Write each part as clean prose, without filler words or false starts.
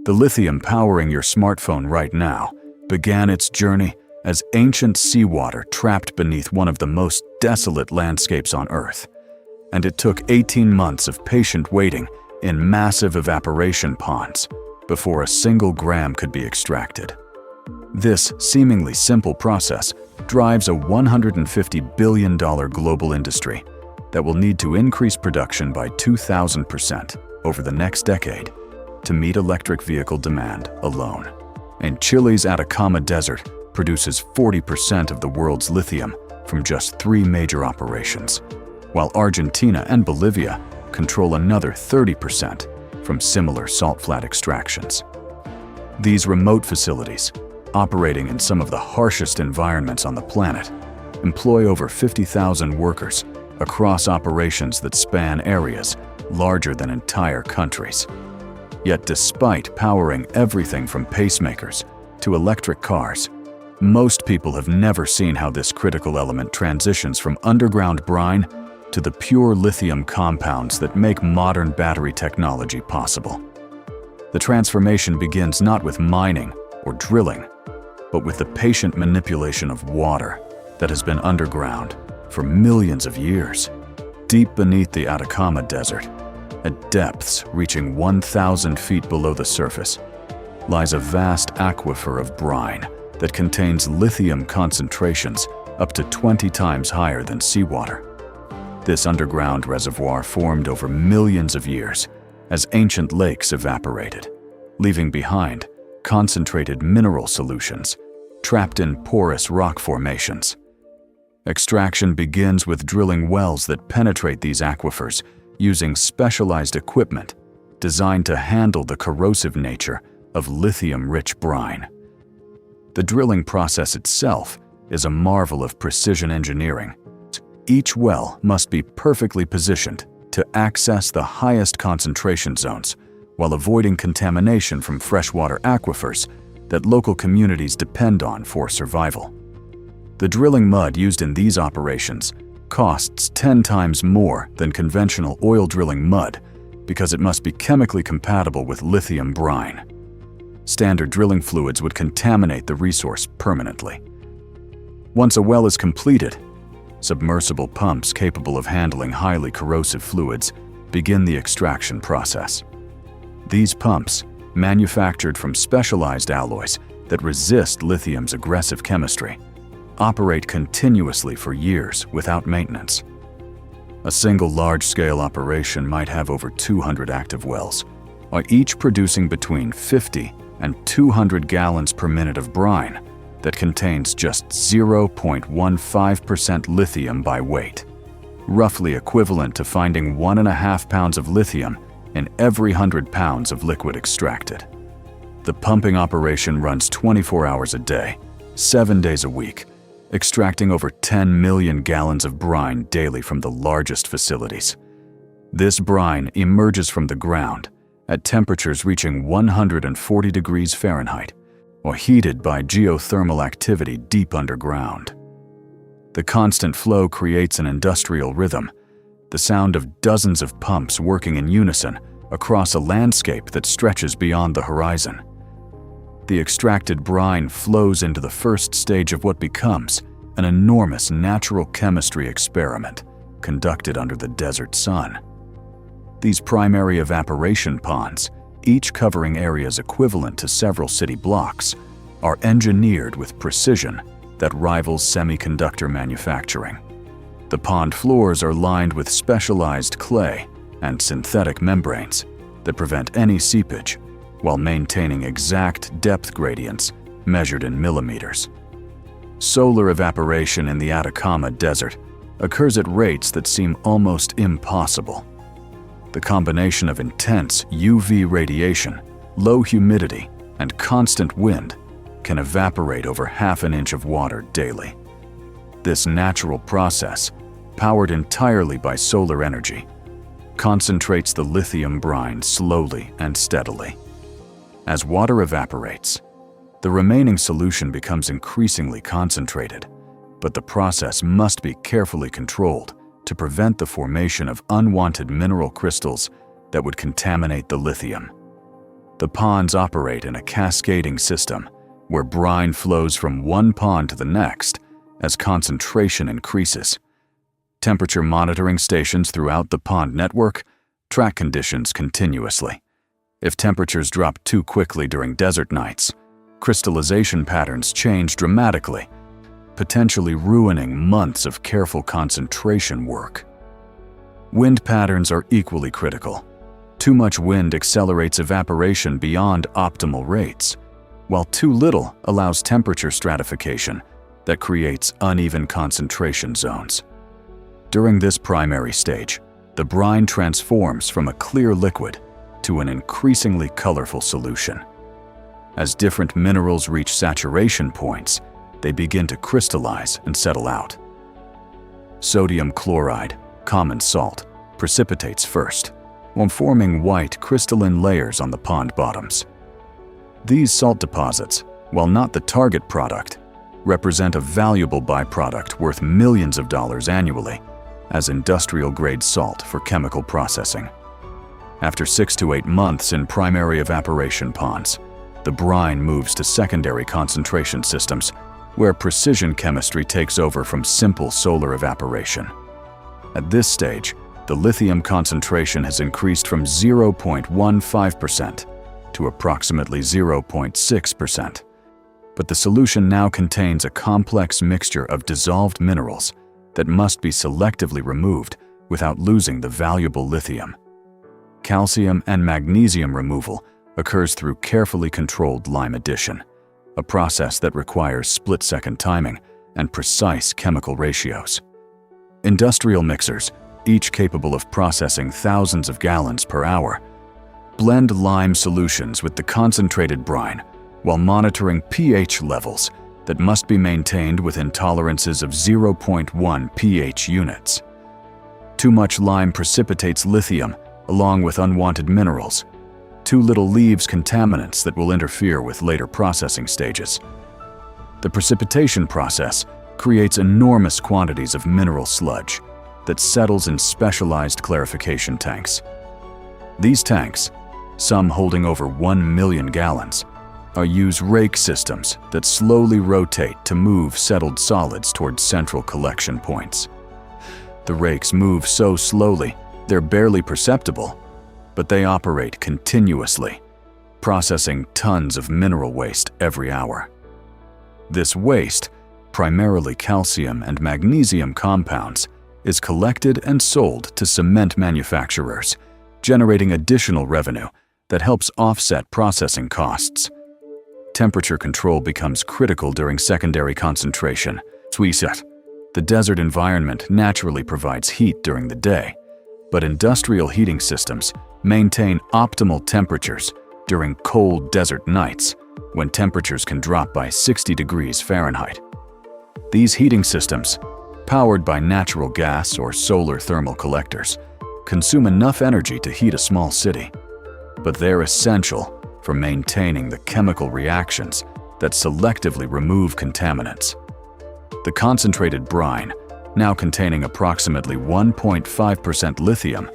The lithium powering your smartphone right now began its journey as ancient seawater trapped beneath one of the most desolate landscapes on Earth. And it took 18 months of patient waiting in massive evaporation ponds before a single gram could be extracted. This seemingly simple process drives a $150 billion global industry that will need to increase production by 2,000% over the next decade to meet electric vehicle demand alone. And Chile's Atacama Desert produces 40% of the world's lithium from just 3 major operations, while Argentina and Bolivia control another 30% from similar salt flat extractions. These remote facilities, operating in some of the harshest environments on the planet, employ over 50,000 workers across operations that span areas larger than entire countries. Yet despite powering everything from pacemakers to electric cars, most people have never seen how this critical element transitions from underground brine to the pure lithium compounds that make modern battery technology possible. The transformation begins not with mining or drilling, but with the patient manipulation of water that has been underground for millions of years. Deep beneath the Atacama Desert, at depths reaching 1,000 feet below the surface, lies a vast aquifer of brine that contains lithium concentrations up to 20 times higher than seawater. This underground reservoir formed over millions of years as ancient lakes evaporated, leaving behind concentrated mineral solutions trapped in porous rock formations. Extraction begins with drilling wells that penetrate these aquifers using specialized equipment designed to handle the corrosive nature of lithium-rich brine. The drilling process itself is a marvel of precision engineering. Each well must be perfectly positioned to access the highest concentration zones while avoiding contamination from freshwater aquifers that local communities depend on for survival. The drilling mud used in these operations costs 10 times more than conventional oil drilling mud because it must be chemically compatible with lithium brine. Standard drilling fluids would contaminate the resource permanently. Once a well is completed, submersible pumps capable of handling highly corrosive fluids begin the extraction process. These pumps, manufactured from specialized alloys that resist lithium's aggressive chemistry, operate continuously for years without maintenance. A single large-scale operation might have over 200 active wells, each producing between 50 and 200 gallons per minute of brine that contains just 0.15% lithium by weight, roughly equivalent to finding 1.5 pounds of lithium in every 100 pounds of liquid extracted. The pumping operation runs 24 hours a day, 7 days a week, extracting over 10 million gallons of brine daily from the largest facilities. This brine emerges from the ground at temperatures reaching 140 degrees Fahrenheit, or heated by geothermal activity deep underground. The constant flow creates an industrial rhythm, the sound of dozens of pumps working in unison across a landscape that stretches beyond the horizon. The extracted brine flows into the first stage of what becomes an enormous natural chemistry experiment conducted under the desert sun. These primary evaporation ponds, each covering areas equivalent to several city blocks, are engineered with precision that rivals semiconductor manufacturing. The pond floors are lined with specialized clay and synthetic membranes that prevent any seepage, while maintaining exact depth gradients measured in millimeters. Solar evaporation in the Atacama Desert occurs at rates that seem almost impossible. The combination of intense UV radiation, low humidity, and constant wind can evaporate over half an inch of water daily. This natural process, powered entirely by solar energy, concentrates the lithium brine slowly and steadily. As water evaporates, the remaining solution becomes increasingly concentrated, but the process must be carefully controlled to prevent the formation of unwanted mineral crystals that would contaminate the lithium. The ponds operate in a cascading system where brine flows from one pond to the next as concentration increases. Temperature monitoring stations throughout the pond network track conditions continuously. If temperatures drop too quickly during desert nights, crystallization patterns change dramatically, potentially ruining months of careful concentration work. Wind patterns are equally critical. Too much wind accelerates evaporation beyond optimal rates, while too little allows temperature stratification that creates uneven concentration zones. During this primary stage, the brine transforms from a clear liquid to an increasingly colorful solution. As different minerals reach saturation points, they begin to crystallize and settle out. Sodium chloride, common salt, precipitates first, while forming white crystalline layers on the pond bottoms. These salt deposits, while not the target product, represent a valuable byproduct worth millions of dollars annually as industrial-grade salt for chemical processing. After 6 to 8 months in primary evaporation ponds, the brine moves to secondary concentration systems where precision chemistry takes over from simple solar evaporation. At this stage, the lithium concentration has increased from 0.15% to approximately 0.6%. But the solution now contains a complex mixture of dissolved minerals that must be selectively removed without losing the valuable lithium. Calcium and magnesium removal occurs through carefully controlled lime addition, a process that requires split-second timing and precise chemical ratios. Industrial mixers, each capable of processing thousands of gallons per hour, blend lime solutions with the concentrated brine while monitoring pH levels that must be maintained within tolerances of 0.1 pH units. Too much lime precipitates lithium along with unwanted minerals. Too little leaves contaminants that will interfere with later processing stages. The precipitation process creates enormous quantities of mineral sludge that settles in specialized clarification tanks. These tanks, some holding over 1 million gallons, use rake systems that slowly rotate to move settled solids towards central collection points. The rakes move so slowly they're barely perceptible, but they operate continuously, processing tons of mineral waste every hour. This waste, primarily calcium and magnesium compounds, is collected and sold to cement manufacturers, generating additional revenue that helps offset processing costs. Temperature control becomes critical during secondary concentration. The desert environment naturally provides heat during the day, but industrial heating systems maintain optimal temperatures during cold desert nights when temperatures can drop by 60 degrees Fahrenheit. These heating systems, powered by natural gas or solar thermal collectors, consume enough energy to heat a small city, but they're essential for maintaining the chemical reactions that selectively remove contaminants. The concentrated brine, now containing approximately 1.5% lithium,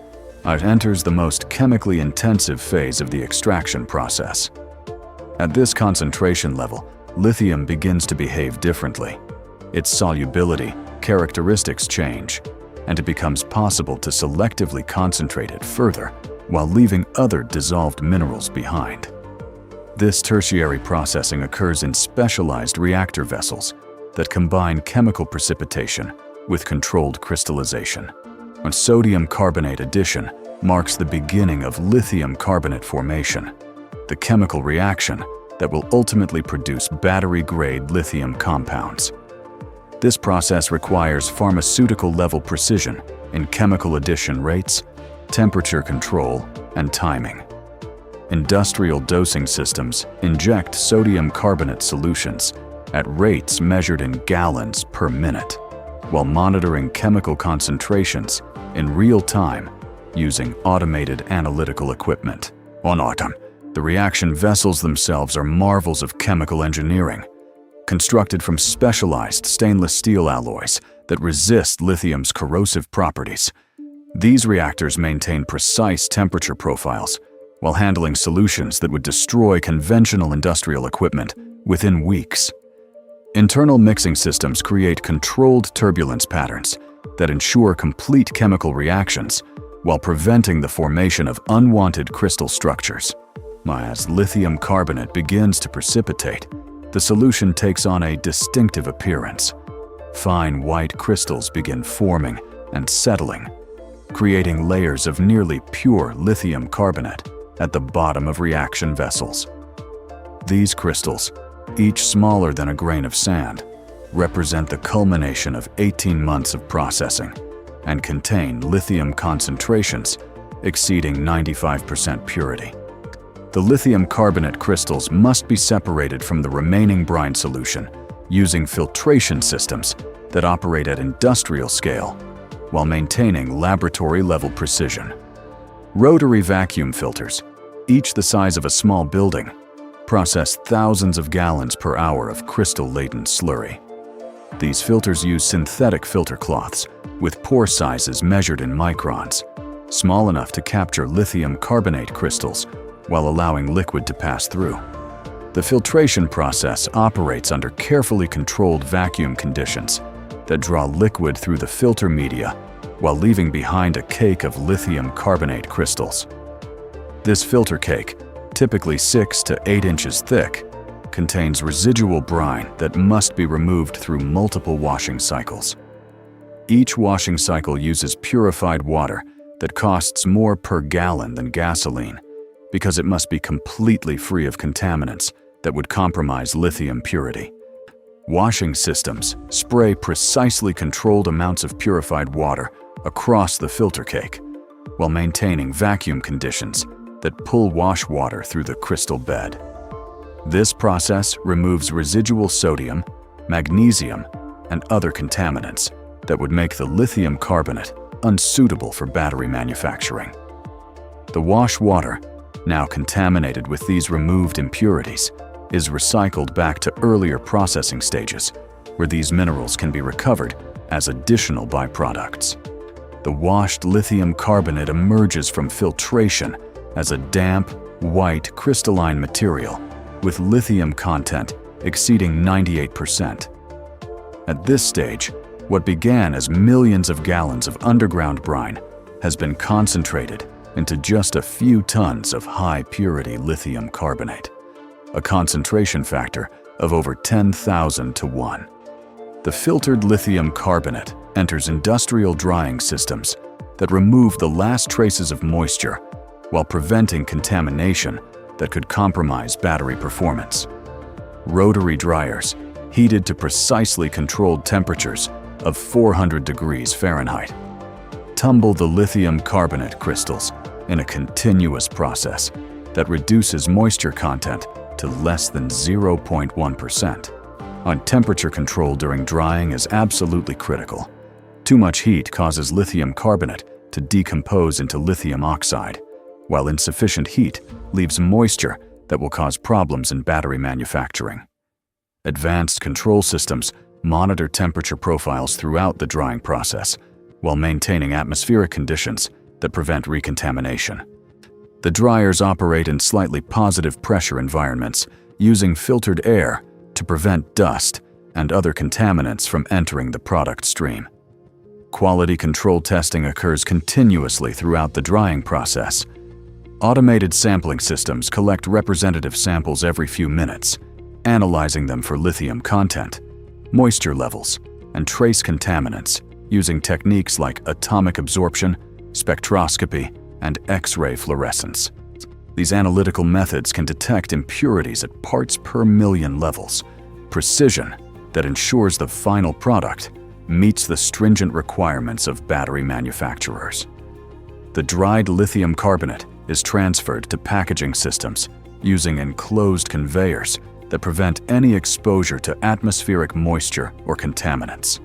enters the most chemically intensive phase of the extraction process. At this concentration level, lithium begins to behave differently. Its solubility, characteristics change, and it becomes possible to selectively concentrate it further while leaving other dissolved minerals behind. This tertiary processing occurs in specialized reactor vessels that combine chemical precipitation with controlled crystallization. A sodium carbonate addition marks the beginning of lithium carbonate formation, the chemical reaction that will ultimately produce battery-grade lithium compounds. This process requires pharmaceutical-level precision in chemical addition rates, temperature control, and timing. Industrial dosing systems inject sodium carbonate solutions at rates measured in gallons per minute, while monitoring chemical concentrations in real time using automated analytical equipment. The reaction vessels themselves are marvels of chemical engineering, constructed from specialized stainless steel alloys that resist lithium's corrosive properties. These reactors maintain precise temperature profiles, while handling solutions that would destroy conventional industrial equipment within weeks. Internal mixing systems create controlled turbulence patterns that ensure complete chemical reactions while preventing the formation of unwanted crystal structures. As lithium carbonate begins to precipitate, the solution takes on a distinctive appearance. Fine white crystals begin forming and settling, creating layers of nearly pure lithium carbonate at the bottom of reaction vessels. These crystals, each smaller than a grain of sand, represent the culmination of 18 months of processing and contain lithium concentrations exceeding 95% purity. The lithium carbonate crystals must be separated from the remaining brine solution using filtration systems that operate at industrial scale while maintaining laboratory-level precision. Rotary vacuum filters, each the size of a small building, process thousands of gallons per hour of crystal-laden slurry. These filters use synthetic filter cloths with pore sizes measured in microns, small enough to capture lithium carbonate crystals while allowing liquid to pass through. The filtration process operates under carefully controlled vacuum conditions that draw liquid through the filter media while leaving behind a cake of lithium carbonate crystals. This filter cake, typically 6 to 8 inches thick, contains residual brine that must be removed through multiple washing cycles. Each washing cycle uses purified water that costs more per gallon than gasoline because it must be completely free of contaminants that would compromise lithium purity. Washing systems spray precisely controlled amounts of purified water across the filter cake while maintaining vacuum conditions that pull wash water through the crystal bed. This process removes residual sodium, magnesium, and other contaminants that would make the lithium carbonate unsuitable for battery manufacturing. The wash water, now contaminated with these removed impurities, is recycled back to earlier processing stages, where these minerals can be recovered as additional byproducts. The washed lithium carbonate emerges from filtration as a damp, white, crystalline material with lithium content exceeding 98%. At this stage, what began as millions of gallons of underground brine has been concentrated into just a few tons of high-purity lithium carbonate, a concentration factor of over 10,000 to 1. The filtered lithium carbonate enters industrial drying systems that remove the last traces of moisture while preventing contamination that could compromise battery performance. Rotary dryers, heated to precisely controlled temperatures of 400 degrees Fahrenheit, tumble the lithium carbonate crystals in a continuous process that reduces moisture content to less than 0.1%. Temperature control during drying is absolutely critical. Too much heat causes lithium carbonate to decompose into lithium oxide, while insufficient heat leaves moisture that will cause problems in battery manufacturing. Advanced control systems monitor temperature profiles throughout the drying process while maintaining atmospheric conditions that prevent recontamination. The dryers operate in slightly positive pressure environments using filtered air to prevent dust and other contaminants from entering the product stream. Quality control testing occurs continuously throughout the drying process. Automated sampling systems collect representative samples every few minutes, analyzing them for lithium content, moisture levels, and trace contaminants using techniques like atomic absorption, spectroscopy, and X-ray fluorescence. These analytical methods can detect impurities at parts per million levels, precision that ensures the final product meets the stringent requirements of battery manufacturers. The dried lithium carbonate is transferred to packaging systems using enclosed conveyors that prevent any exposure to atmospheric moisture or contaminants.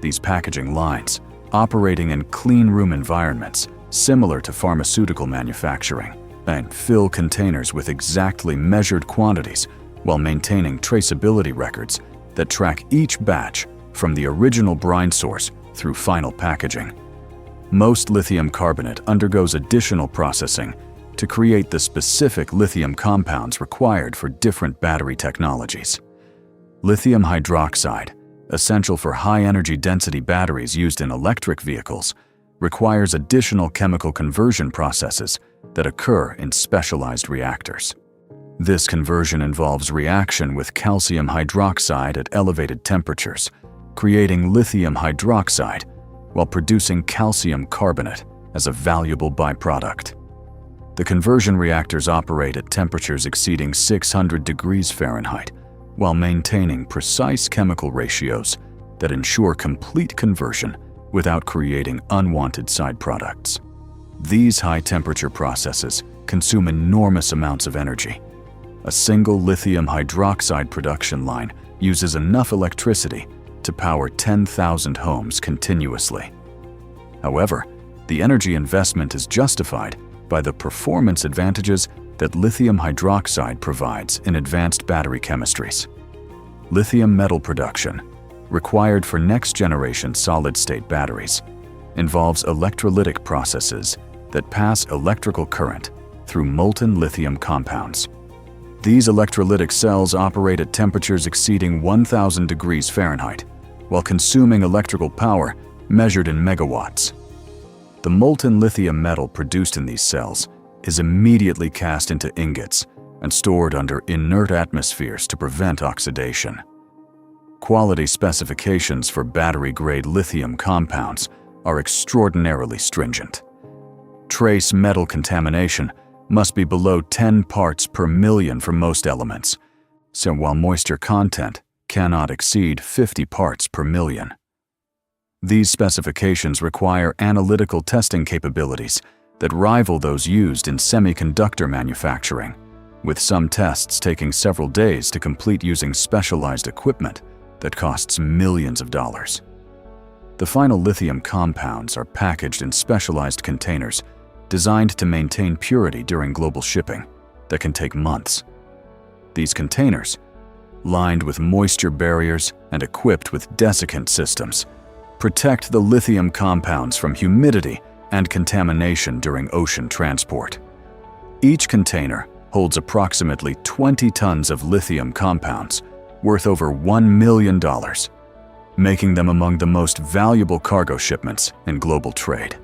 These packaging lines, operating in clean room environments similar to pharmaceutical manufacturing, and fill containers with exactly measured quantities while maintaining traceability records that track each batch from the original brine source through final packaging. Most lithium carbonate undergoes additional processing to create the specific lithium compounds required for different battery technologies. Lithium hydroxide, essential for high-energy density batteries used in electric vehicles, requires additional chemical conversion processes that occur in specialized reactors. This conversion involves reaction with calcium hydroxide at elevated temperatures, creating lithium hydroxide while producing calcium carbonate as a valuable byproduct. The conversion reactors operate at temperatures exceeding 600 degrees Fahrenheit while maintaining precise chemical ratios that ensure complete conversion without creating unwanted side products. These high-temperature processes consume enormous amounts of energy. A single lithium hydroxide production line uses enough electricity to power 10,000 homes continuously. However, the energy investment is justified by the performance advantages that lithium hydroxide provides in advanced battery chemistries. Lithium metal production, required for next-generation solid-state batteries, involves electrolytic processes that pass electrical current through molten lithium compounds. These electrolytic cells operate at temperatures exceeding 1,000 degrees Fahrenheit, while consuming electrical power measured in megawatts. The molten lithium metal produced in these cells is immediately cast into ingots and stored under inert atmospheres to prevent oxidation. Quality specifications for battery-grade lithium compounds are extraordinarily stringent. Trace metal contamination must be below 10 parts per million for most elements, so while moisture content cannot exceed 50 parts per million. These specifications require analytical testing capabilities that rival those used in semiconductor manufacturing, with some tests taking several days to complete using specialized equipment that costs millions of dollars. The final lithium compounds are packaged in specialized containers designed to maintain purity during global shipping that can take months. These containers, lined with moisture barriers and equipped with desiccant systems, protect the lithium compounds from humidity and contamination during ocean transport. Each container holds approximately 20 tons of lithium compounds, worth over $1 million, making them among the most valuable cargo shipments in global trade.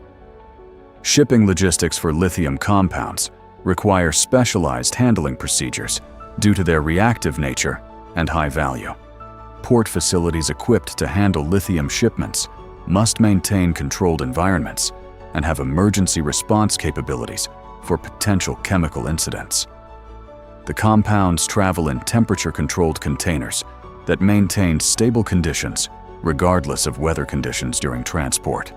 Shipping logistics for lithium compounds require specialized handling procedures due to their reactive nature and high value. Port facilities equipped to handle lithium shipments must maintain controlled environments and have emergency response capabilities for potential chemical incidents. The compounds travel in temperature-controlled containers that maintain stable conditions regardless of weather conditions during transport.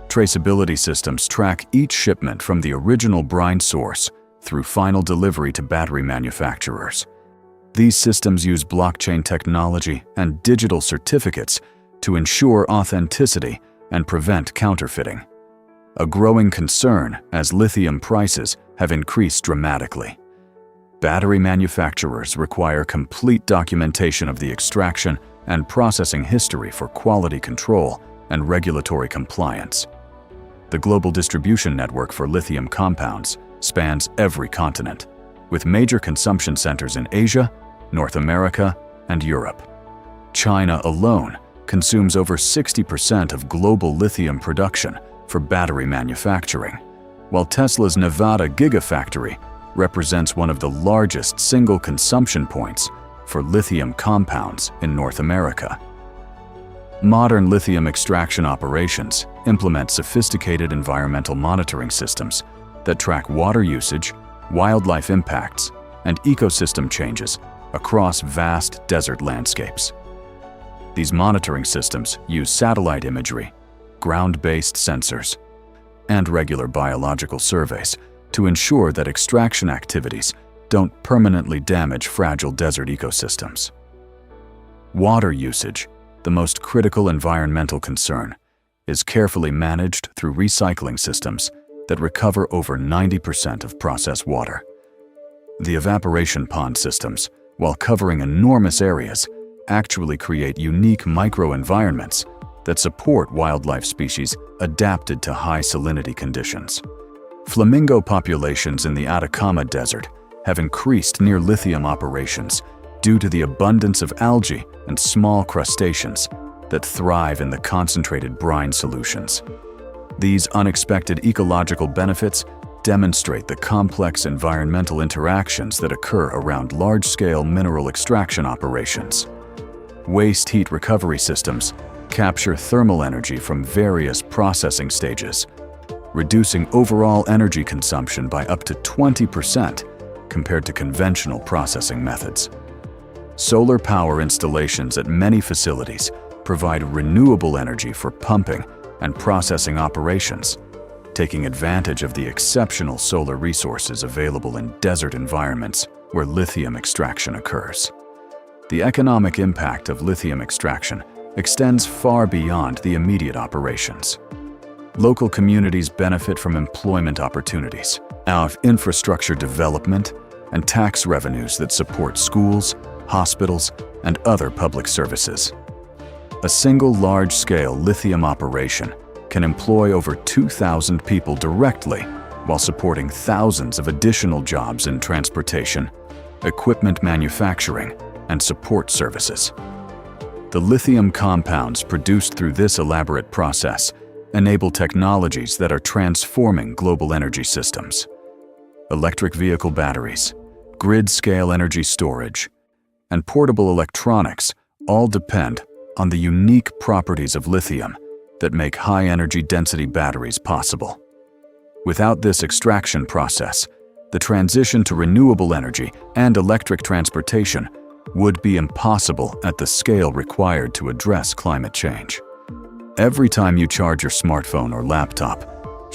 Traceability systems track each shipment from the original brine source through final delivery to battery manufacturers. These systems use blockchain technology and digital certificates to ensure authenticity and prevent counterfeiting, a growing concern as lithium prices have increased dramatically. Battery manufacturers require complete documentation of the extraction and processing history for quality control and regulatory compliance. The global distribution network for lithium compounds spans every continent, with major consumption centers in Asia, North America, and Europe. China alone consumes over 60% of global lithium production for battery manufacturing, while Tesla's Nevada Gigafactory represents one of the largest single consumption points for lithium compounds in North America. Modern lithium extraction operations implement sophisticated environmental monitoring systems that track water usage, wildlife impacts, and ecosystem changes across vast desert landscapes. These monitoring systems use satellite imagery, ground-based sensors, and regular biological surveys to ensure that extraction activities don't permanently damage fragile desert ecosystems. Water usage, the most critical environmental concern, is carefully managed through recycling systems that recover over 90% of processed water. The evaporation pond systems, while covering enormous areas, actually create unique microenvironments that support wildlife species adapted to high salinity conditions. Flamingo populations in the Atacama Desert have increased near lithium operations due to the abundance of algae and small crustaceans that thrive in the concentrated brine solutions. These unexpected ecological benefits demonstrate the complex environmental interactions that occur around large-scale mineral extraction operations. Waste heat recovery systems capture thermal energy from various processing stages, reducing overall energy consumption by up to 20% compared to conventional processing methods. Solar power installations at many facilities provide renewable energy for pumping and processing operations, taking advantage of the exceptional solar resources available in desert environments where lithium extraction occurs. The economic impact of lithium extraction extends far beyond the immediate operations. Local communities benefit from employment opportunities, infrastructure development, and tax revenues that support schools, hospitals, and other public services. A single large-scale lithium operation can employ over 2,000 people directly while supporting thousands of additional jobs in transportation, equipment manufacturing, and support services. The lithium compounds produced through this elaborate process enable technologies that are transforming global energy systems. Electric vehicle batteries, grid-scale energy storage, and portable electronics all depend on the unique properties of lithium that make high-energy density batteries possible. Without this extraction process, the transition to renewable energy and electric transportation would be impossible at the scale required to address climate change. Every time you charge your smartphone or laptop,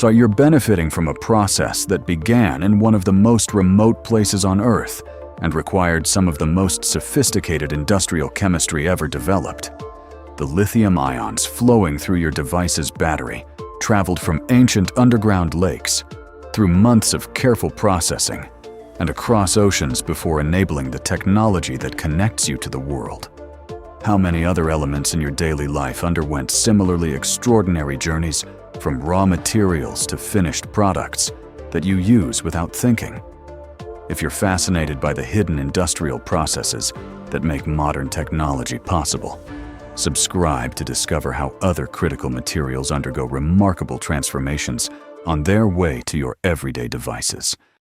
you're benefiting from a process that began in one of the most remote places on Earth and required some of the most sophisticated industrial chemistry ever developed. The lithium ions flowing through your device's battery traveled from ancient underground lakes, through months of careful processing, and across oceans before enabling the technology that connects you to the world. How many other elements in your daily life underwent similarly extraordinary journeys from raw materials to finished products that you use without thinking? If you're fascinated by the hidden industrial processes that make modern technology possible, subscribe to discover how other critical materials undergo remarkable transformations on their way to your everyday devices.